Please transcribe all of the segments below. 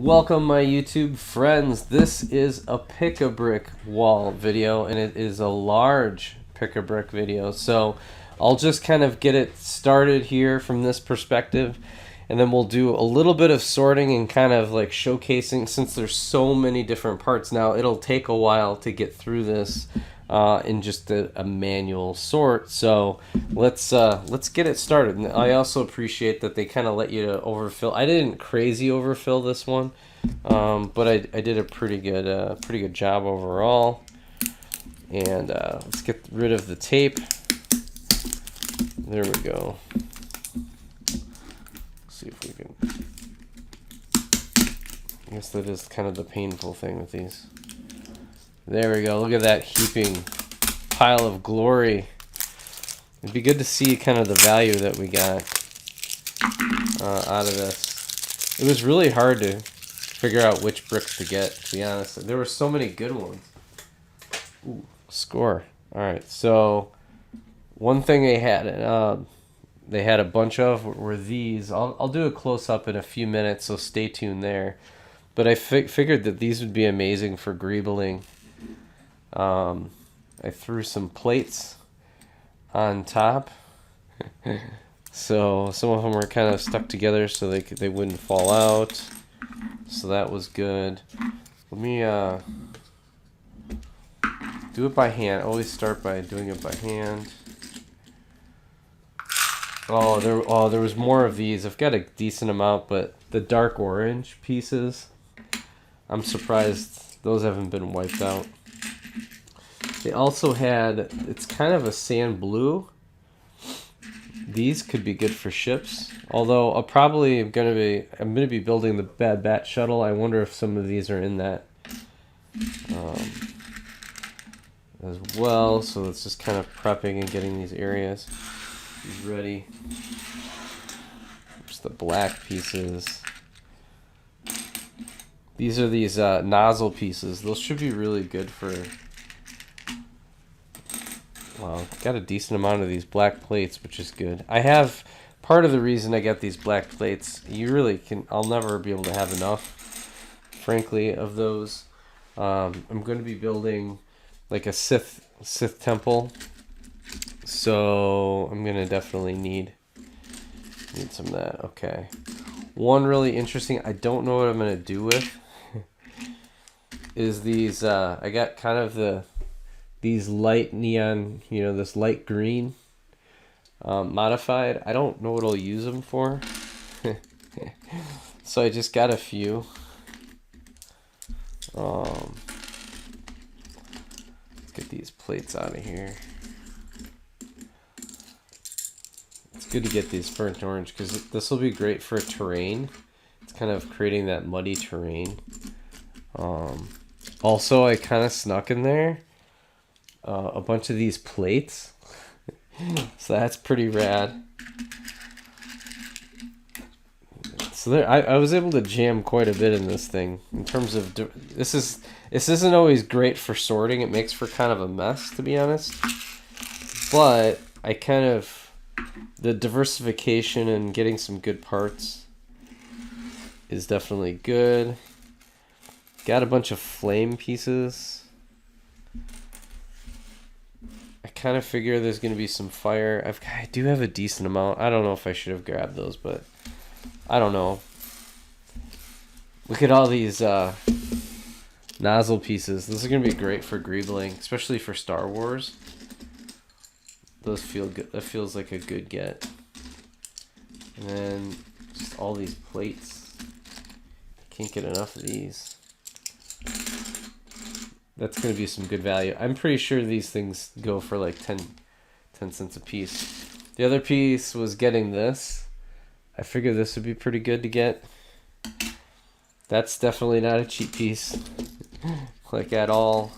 Welcome my YouTube friends. This is a pick-a-brick wall video, and it is a large pick-a-brick video. So I'll just kind of get it started here from this perspective, and then we'll do a little bit of sorting and kind of like showcasing, since there's so many different parts now. It'll take a while to get through this in just a manual sort. So let's get it started. And I also appreciate that they kind of let you to overfill. I didn't crazy overfill this one, but I did a pretty good job overall. And let's get rid of the tape. There we go. Let's see if we can. I guess that is kind of the painful thing with these. There we go. Look at that heaping pile of glory. It'd be good to see kind of the value that we got out of this. It was really hard to figure out which bricks to get, to be honest. There were so many good ones. Ooh, score. All right. So one thing they had a bunch of were these. I'll do a close up in a few minutes, so stay tuned there. But I figured that these would be amazing for greebling. I threw some plates on top, so some of them were kind of stuck together so they wouldn't fall out. So that was good. Let me do it by hand. Always start by doing it by hand. Oh, there was more of these. I've got a decent amount, but the dark orange pieces, I'm surprised those haven't been wiped out. They also had, it's kind of a sand blue. These could be good for ships. Although I'm gonna be building the Bad Batch shuttle. I wonder if some of these are in that as well. So it's just kind of prepping and getting these areas ready. Just the black pieces. These are these nozzle pieces. Those should be really good for. Wow, got a decent amount of these black plates, which is good. I have part of the reason I got these black plates. I'll never be able to have enough, frankly, of those. I'm going to be building like a Sith temple, so I'm going to definitely need some of that. Okay, one really interesting. I don't know what I'm going to do with is these. I got kind of these light neon, this light green modified. I don't know what I'll use them for. So I just got a few. Get these plates out of here. It's good to get these burnt orange because this will be great for terrain. It's kind of creating that muddy terrain. Also, I kind of snuck in there a bunch of these plates. So that's pretty rad. So there, I was able to jam quite a bit in this thing. In terms of, this isn't always great for sorting. It makes for kind of a mess, to be honest. But the diversification and getting some good parts is definitely good. Got a bunch of flame pieces. I kind of figure there's going to be some fire. I do have a decent amount. I don't know if I should have grabbed those, but I don't know. Look at all these nozzle pieces. This is going to be great for greebling, especially for Star Wars. Those feel good. That feels like a good get. And then just all these plates. I can't get enough of these. That's going to be some good value. I'm pretty sure these things go for like 10 cents a piece. The other piece was getting this. I figured this would be pretty good to get. That's definitely not a cheap piece. Like at all.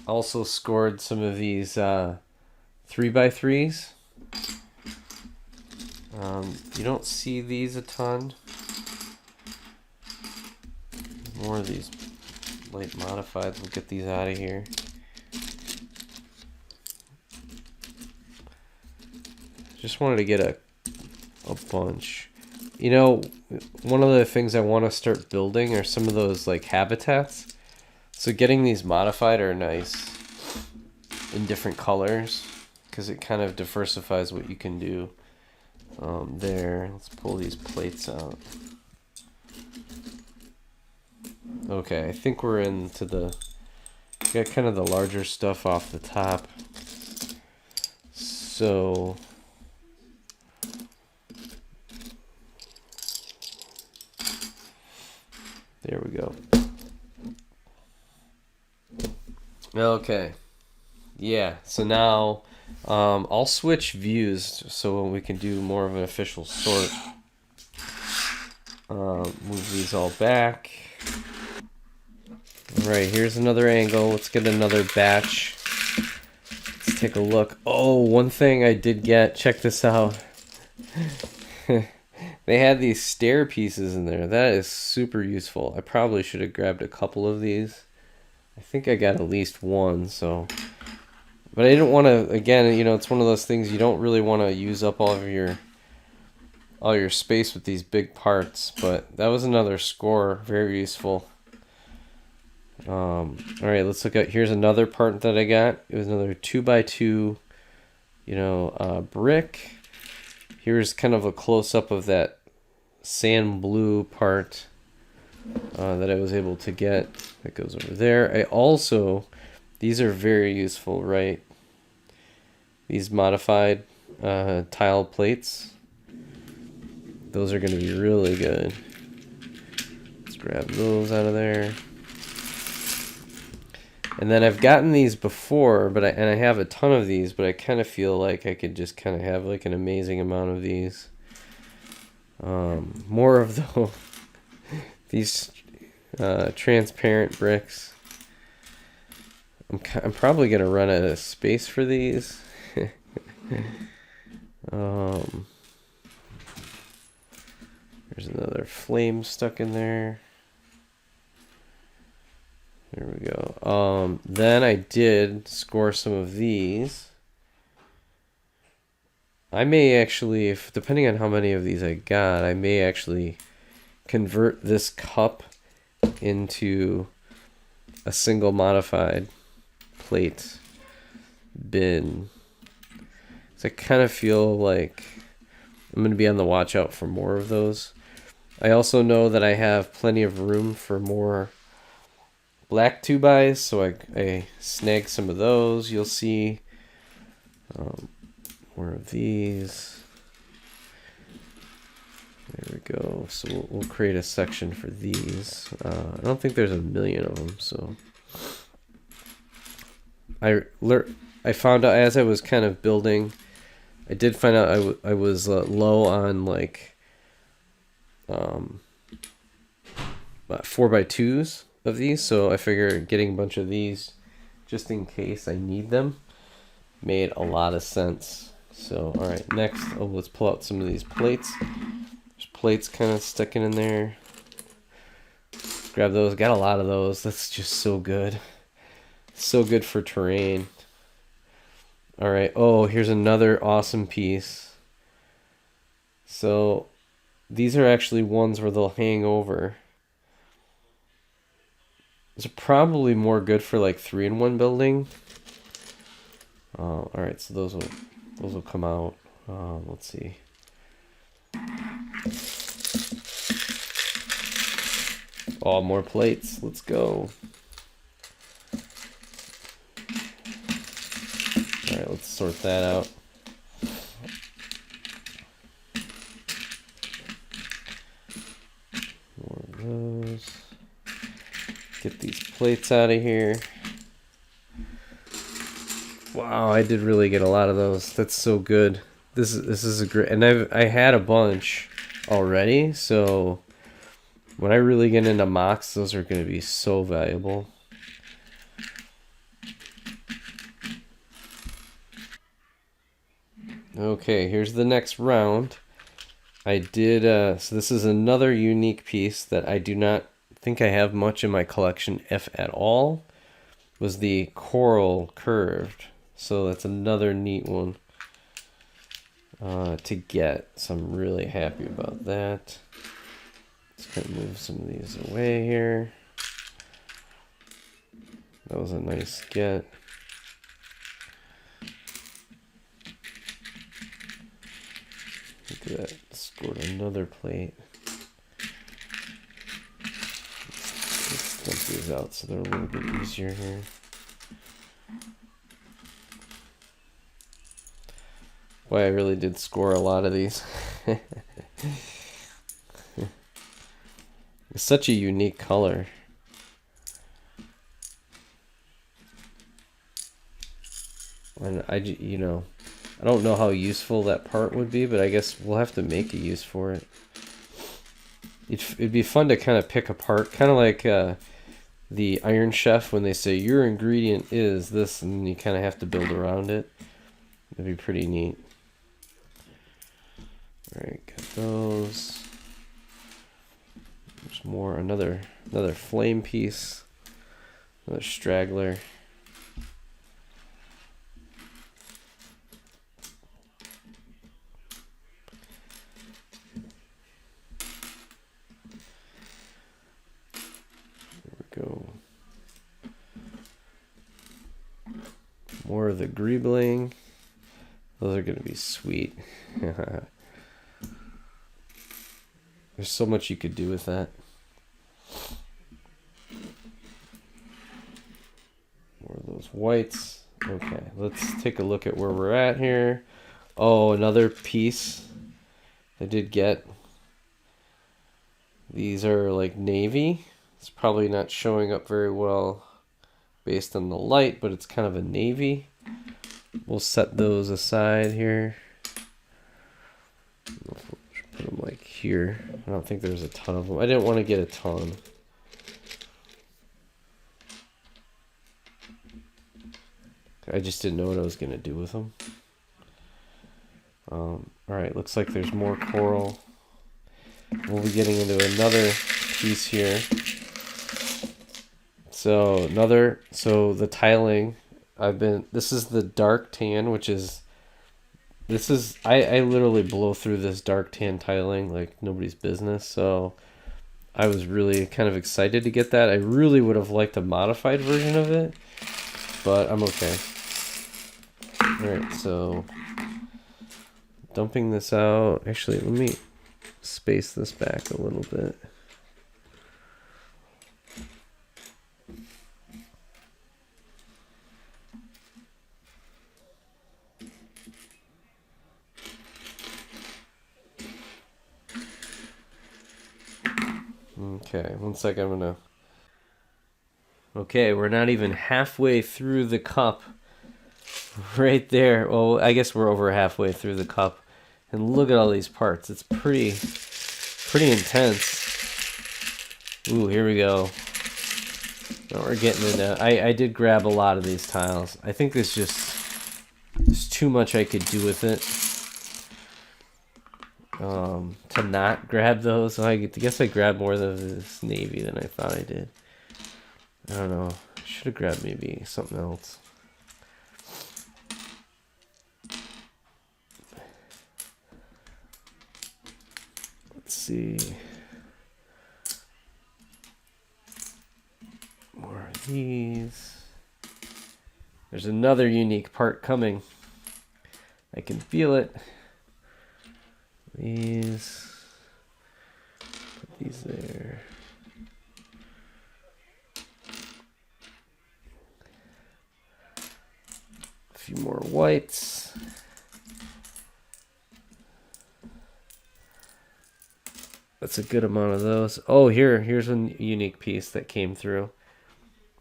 Also scored some of these 3x3s. You don't see these a ton. More of these light modifieds. We'll get these out of here. Just wanted to get a bunch. You know, one of the things I want to start building are some of those like habitats. So getting these modified are nice in different colors because it kind of diversifies what you can do. There, let's pull these plates out. Okay, I think we're into the, got kind of the larger stuff off the top. So there we go. Okay. Yeah, so now I'll switch views so we can do more of an official sort. Move these all back. Alright, here's another angle. Let's get another batch. Let's take a look. Oh, one thing I did get, check this out. They had these stair pieces in there. That is super useful. I probably should have grabbed a couple of these. I think I got at least one, so. But I didn't want to, again, you know, it's one of those things you don't really want to use up all your space with these big parts. But that was another score. Very useful. All right, let's look at, here's another part that I got. It was another 2x2, you know, brick. Here's kind of a close-up of that sand blue part that I was able to get. That goes over there. I also, these are very useful, right? These modified tile plates. Those are going to be really good. Let's grab those out of there. And then I've gotten these before, but I have a ton of these, but I kind of feel like I could just kind of have like an amazing amount of these. More of these transparent bricks. I'm probably gonna run out of space for these. There's another flame stuck in there. There we go. Then I did score some of these. I may actually, if depending on how many of these I got, I may actually convert this cup into a single modified plate bin. So I kind of feel like I'm going to be on the watch out for more of those. I also know that I have plenty of room for more black 2x, so I snagged some of those. You'll see more of these. There we go. So we'll create a section for these. I don't think there's a million of them, so I found out as I was kind of building, I did find out I was low on like 4x2s of these, so I figure getting a bunch of these just in case I need them made a lot of sense. So all right, next let's pull out some of these plates. There's plates kind of sticking in there. Grab those. Got a lot of those. That's just so good. So good for terrain. All right. Oh, here's another awesome piece. So these are actually ones where they'll hang over. These are probably more good for like 3-in-1 building. All right, so those will come out. Let's see. Oh, more plates. Let's go. All right, let's sort that out. More of those. Get these plates out of here. Wow, I did really get a lot of those. That's so good. This is a great, and I had a bunch already, so when I really get into mocks, those are going to be so valuable. Okay, here's the next round. I did, so this is another unique piece that I do not think I have much in my collection, if at all, was the coral curved. So that's another neat one. to get. So I'm really happy about that. Just gonna move some of these away here. That was a nice get. Look at that, scored another plate. Let's dump these out so they're a little bit easier here. Boy, I really did score a lot of these. It's such a unique color. And I don't know how useful that part would be, but I guess we'll have to make a use for it. It'd be fun to kind of pick apart, kind of like the Iron Chef when they say your ingredient is this, and you kind of have to build around it. It'd be pretty neat. All right, got those. There's more. Another flame piece. Another straggler. Go. More of the greebling. Those are going to be sweet. There's so much you could do with that. More of those whites. Okay, let's take a look at where we're at here. Oh, another piece I did get. These are like navy. It's probably not showing up very well based on the light, but it's kind of a navy. We'll set those aside here. Put them like here. I don't think there's a ton of them. I didn't want to get a ton. I just didn't know what I was going to do with them. Alright, looks like there's more coral. We'll be getting into another piece here. So the tiling, this is the dark tan, which is, I literally blow through this dark tan tiling like nobody's business. So I was really kind of excited to get that. I really would have liked a modified version of it, but I'm okay. Alright, so dumping this out. Actually, let me space this back a little bit. Okay, one second, I'm gonna... Okay, we're not even halfway through the cup. Right there. Well, I guess we're over halfway through the cup. And look at all these parts. It's pretty intense. Ooh, here we go. Now we're getting into... I did grab a lot of these tiles. I think there's too much I could do with it. To not grab those. So I guess I grabbed more of this navy than I thought I did. I don't know. I should have grabbed maybe something else. Let's see. More of these. There's another unique part coming. I can feel it. These. Put these there. A few more whites. That's a good amount of those. Oh, here's a unique piece that came through.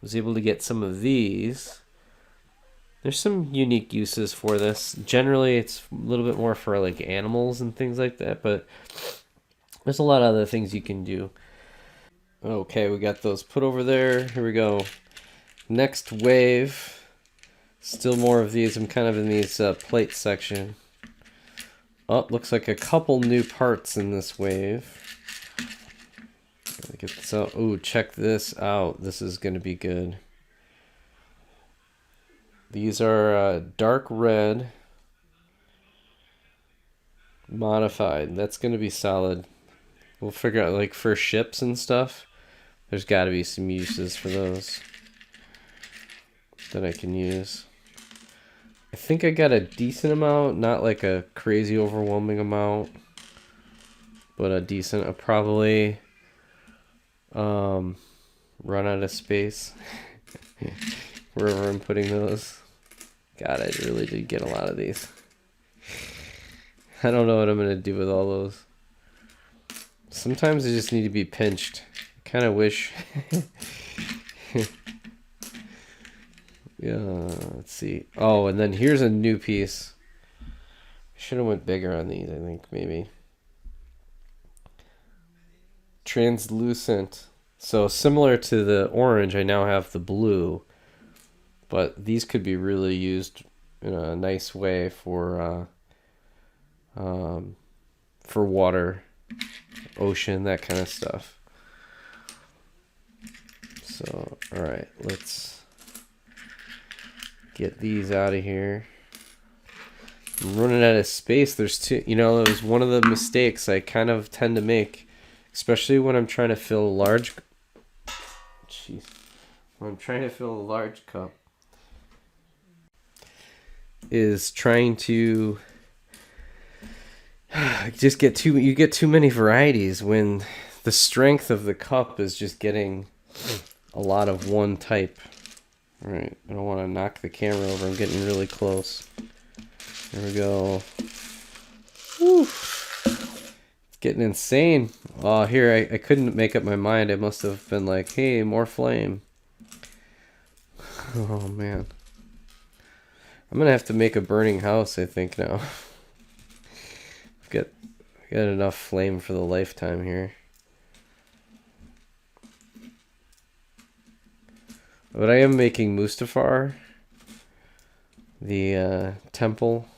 Was able to get some of these. There's some unique uses for this. Generally, it's a little bit more for like animals and things like that, but there's a lot of other things you can do. Okay, we got those put over there. Here we go. Next wave. Still more of these. I'm kind of in these plate section. Oh, looks like a couple new parts in this wave. Get this out. Ooh, check this out. This is going to be good. These are dark red Modified. That's gonna be solid. We'll figure out, like, for ships and stuff, there's got to be some uses for those that I can use. I think I got a decent amount, not like a crazy overwhelming amount, but a decent. I'll probably run out of space wherever I'm putting those. God, I really did get a lot of these. I don't know what I'm gonna do with all those. Sometimes they just need to be pinched. I kind of wish. Yeah, let's see. Oh, and then here's a new piece. Should have went bigger on these, I think, maybe. Translucent. So similar to the orange, I now have the blue. But these could be really used in a nice way for water, ocean, that kind of stuff. So, all right, let's get these out of here. I'm running out of space. There's two, it was one of the mistakes I kind of tend to make, especially when I'm trying to fill a large, when I'm trying to fill a large cup, is trying to just you get too many varieties when the strength of the cup is just getting a lot of one type. All right, I don't want to knock the camera over. I'm getting really close. There we go. Whew. It's getting insane. Oh, here, I couldn't make up my mind. I must have been like, hey, more flame. Oh, man. I'm going to have to make a burning house, I think, now. I've got enough flame for the lifetime here. But I am making Mustafar, the temple,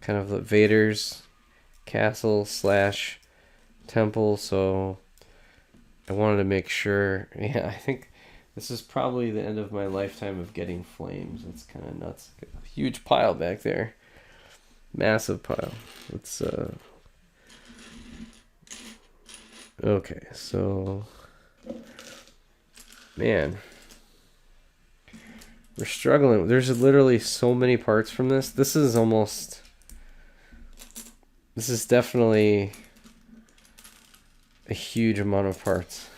kind of the Vader's castle / temple, so I wanted to make sure. Yeah, I think this is probably the end of my lifetime of getting flames. It's kind of nuts. A huge pile back there. Massive pile. Let's okay, so man, we're struggling. There's literally so many parts from this. This is definitely a huge amount of parts.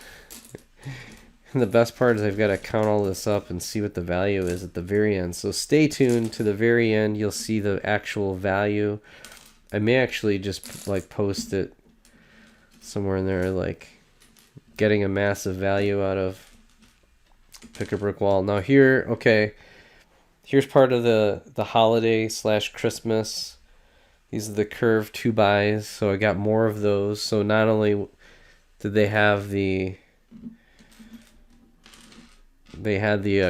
And the best part is I've got to count all this up and see what the value is at the very end. So stay tuned to the very end. You'll see the actual value. I may actually just like post it somewhere in there, like getting a massive value out of Pick-a-Brick Wall. Now here, okay, here's part of the holiday / Christmas. These are the curved 2x, so I got more of those. So not only did they have the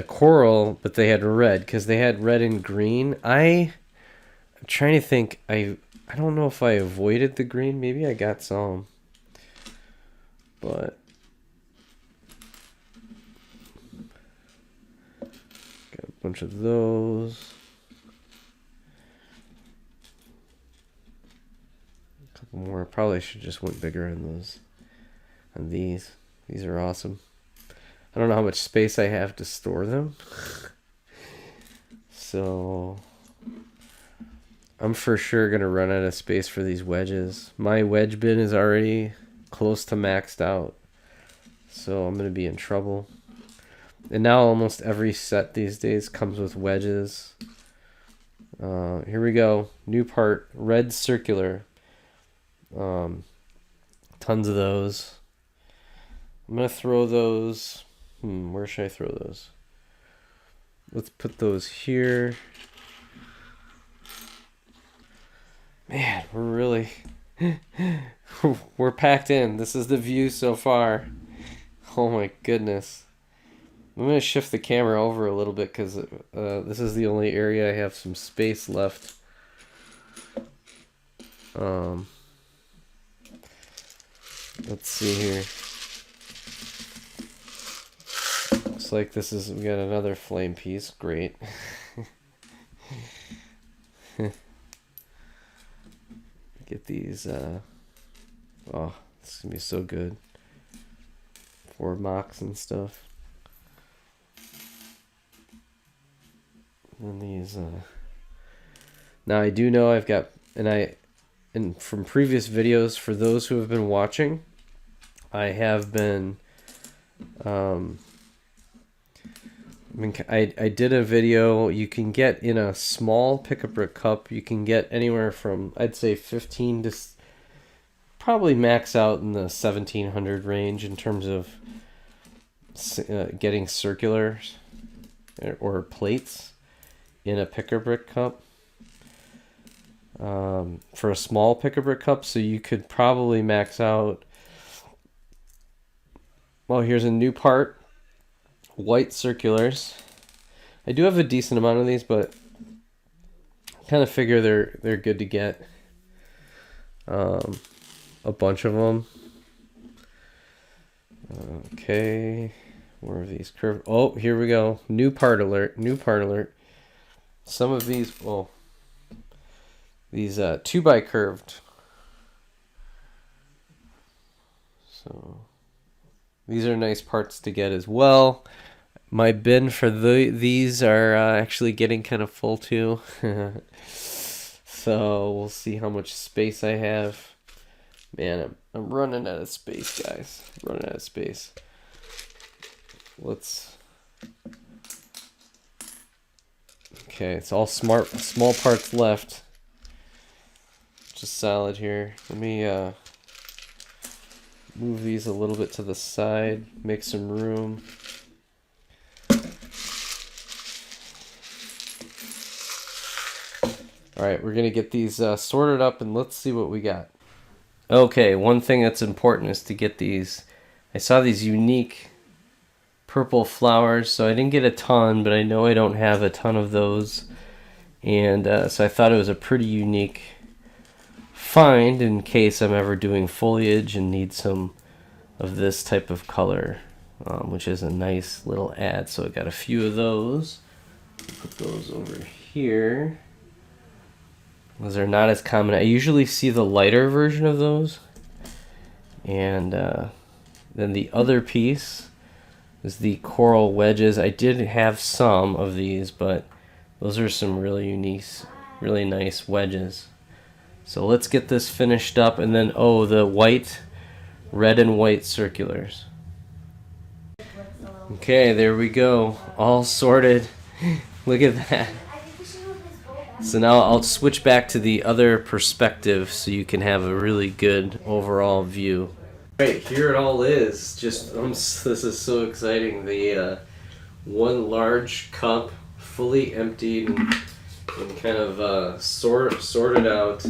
coral, but they had red, because they had red and green. I'm trying to think. I don't know if I avoided the green. Maybe I got some, but got a bunch of those. A couple more. Probably should just went bigger on those. On these. These are awesome. I don't know how much space I have to store them. So I'm for sure going to run out of space for these wedges. My wedge bin is already close to maxed out. So I'm going to be in trouble. And now almost every set these days comes with wedges. Here we go. New part. Red circular. Tons of those. I'm going to throw those. Where should I throw those? Let's put those here. Man, we're really... we're packed in. This is the view so far. Oh my goodness. I'm going to shift the camera over a little bit because this is the only area I have some space left. Let's see here. Looks like we got another flame piece. Great. Get these, oh, this is gonna be so good for mocks and stuff. And these, now I do know I've got, and from previous videos, for those who have been watching, I have been, I did a video. You can get in a small Pick-a-Brick cup, you can get anywhere from, I'd say 15 to probably max out in the 1700 range in terms of getting circulars or plates in a Pick-a-Brick cup. For a small Pick-a-Brick cup, so you could probably max out. Well, here's a new part. White circulars. I do have a decent amount of these, but I kind of figure they're good to get. A bunch of them. Okay, where are these curved? Oh, here we go. New part alert. New part alert. Some of these, well, these 2x curved. So these are nice parts to get as well. My bin for these are actually getting kind of full too. So we'll see how much space I have. Man, I'm running out of space, guys. Running out of space. Okay, it's all small parts left. Just solid here. Let me move these a little bit to the side, make some room. All right, we're gonna get these sorted up, and let's see what we got. Okay, one thing that's important is to get these. I saw these unique purple flowers, so I didn't get a ton, but I know I don't have a ton of those, and so I thought it was a pretty unique find in case I'm ever doing foliage and need some of this type of color, which is a nice little add. So I got a few of those. Put those over here. Those are not as common. I usually see the lighter version of those. And then the other piece is the coral wedges. I did have some of these, but those are some really unique, really nice wedges. So let's get this finished up, and then, oh, the white, red and white circulars. Okay, there we go. All sorted. Look at that. So now I'll switch back to the other perspective so you can have a really good overall view. Right, here it all is. Just this is so exciting. The one large cup, fully emptied and kind of sorted out,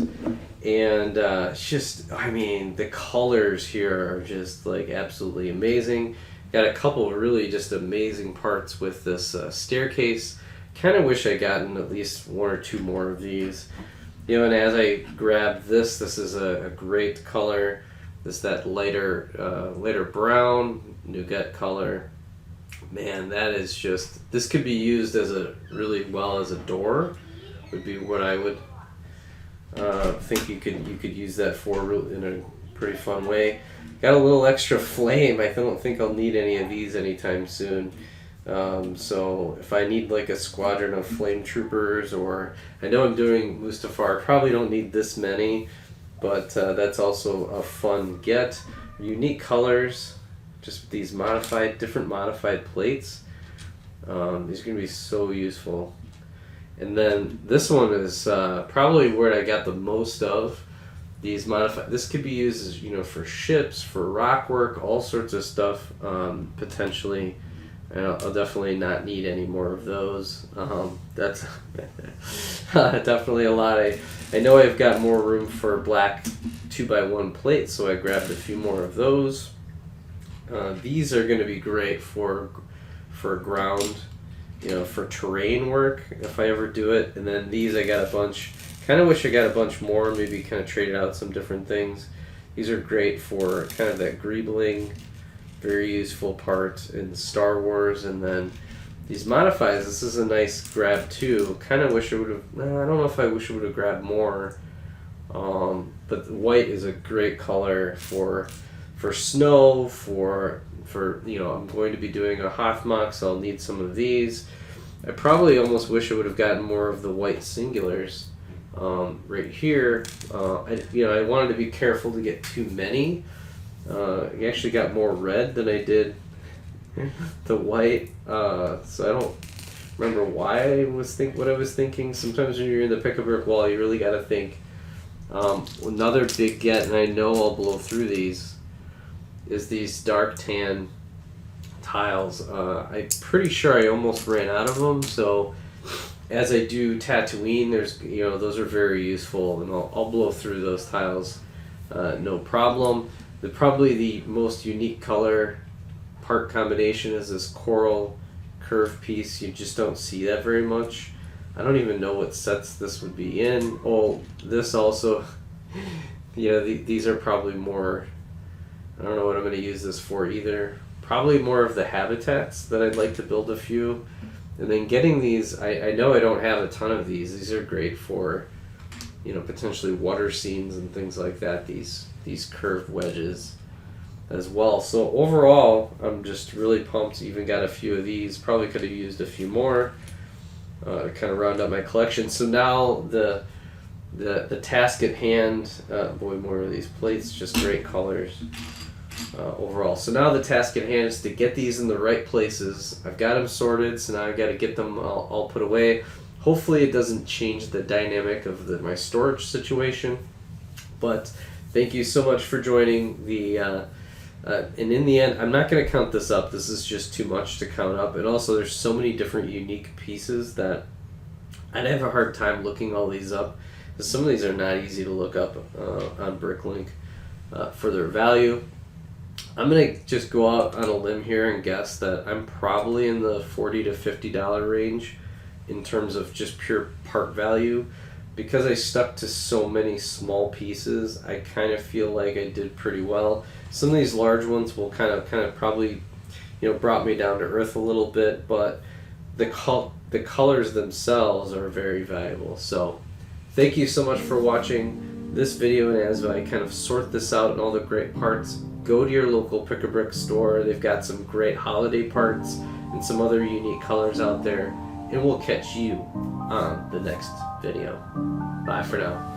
and just, I mean, the colors here are just like absolutely amazing. Got a couple of really just amazing parts with this staircase. Kind of wish I gotten at least one or two more of these. You know, and as I grabbed this is a great color. That lighter brown, nougat color. Man, that is just, this could be used as really well as a door. Would be what I would think you could use that for in a pretty fun way. Got a little extra flame. I don't think I'll need any of these anytime soon. So if I need like a squadron of flame troopers, or I know I'm doing Mustafar, I probably don't need this many, but that's also a fun get. Unique colors, just these different modified plates. These are going to be so useful. And then this one is probably where I got the most of these modified. This could be used as, you know, for ships, for rock work, all sorts of stuff, potentially. I'll definitely not need any more of those. That's definitely a lot. I know I've got more room for black 2x1 plates, so I grabbed a few more of those. These are going to be great for ground, you know, for terrain work if I ever do it. And then these, I got a bunch. Kind of wish I got a bunch more, maybe kind of traded out some different things. These are great for kind of that greebling, very useful part in Star Wars. And then these modifies, this is a nice grab too. Kind of wish I would have, I don't know if I wish I would have grabbed more. But white is a great color for snow, for you know, I'm going to be doing a Hothmok, so I'll need some of these. I probably almost wish I would have gotten more of the white singulars right here. I wanted to be careful to get too many. I actually got more red than I did the white, so I don't remember why I was what I was thinking. Sometimes when you're in the pick-a-brick wall, you really got to think. Another big get, and I know I'll blow through these, is these dark tan tiles. I'm pretty sure I almost ran out of them, so as I do Tatooine, there's, you know, those are very useful, and I'll blow through those tiles, no problem. Probably the most unique color part combination is this coral curve piece. You just don't see that very much. I don't even know what sets this would be in. Oh, this also, you know, these are probably more, I don't know what I'm going to use this for either. Probably more of the habitats that I'd like to build a few. And then getting these, I know I don't have a ton of these. These are great for, you know, potentially water scenes and things like that. These curved wedges as well. So overall, I'm just really pumped. Even got a few of these. Probably could have used a few more to kind of round up my collection. So now the task at hand, boy, more of these plates, just great colors overall. So now the task at hand is to get these in the right places. I've got them sorted, so now I've got to get them all put away. Hopefully it doesn't change the dynamic of my storage situation, but thank you so much for joining the and in the end, I'm not going to count this up. This is just too much to count up. And also, there's so many different unique pieces that I'd have a hard time looking all these up. Because some of these are not easy to look up on Bricklink for their value. I'm going to just go out on a limb here and guess that I'm probably in the $40 to $50 range in terms of just pure part value. Because I stuck to so many small pieces, I kind of feel like I did pretty well. Some of these large ones will kind of probably, you know, brought me down to earth a little bit, but the colors themselves are very valuable. So thank you so much for watching this video, and as I kind of sort this out and all the great parts, go to your local Pick-a-Brick store. They've got some great holiday parts and some other unique colors out there, and we'll catch you on the next video. Bye for now.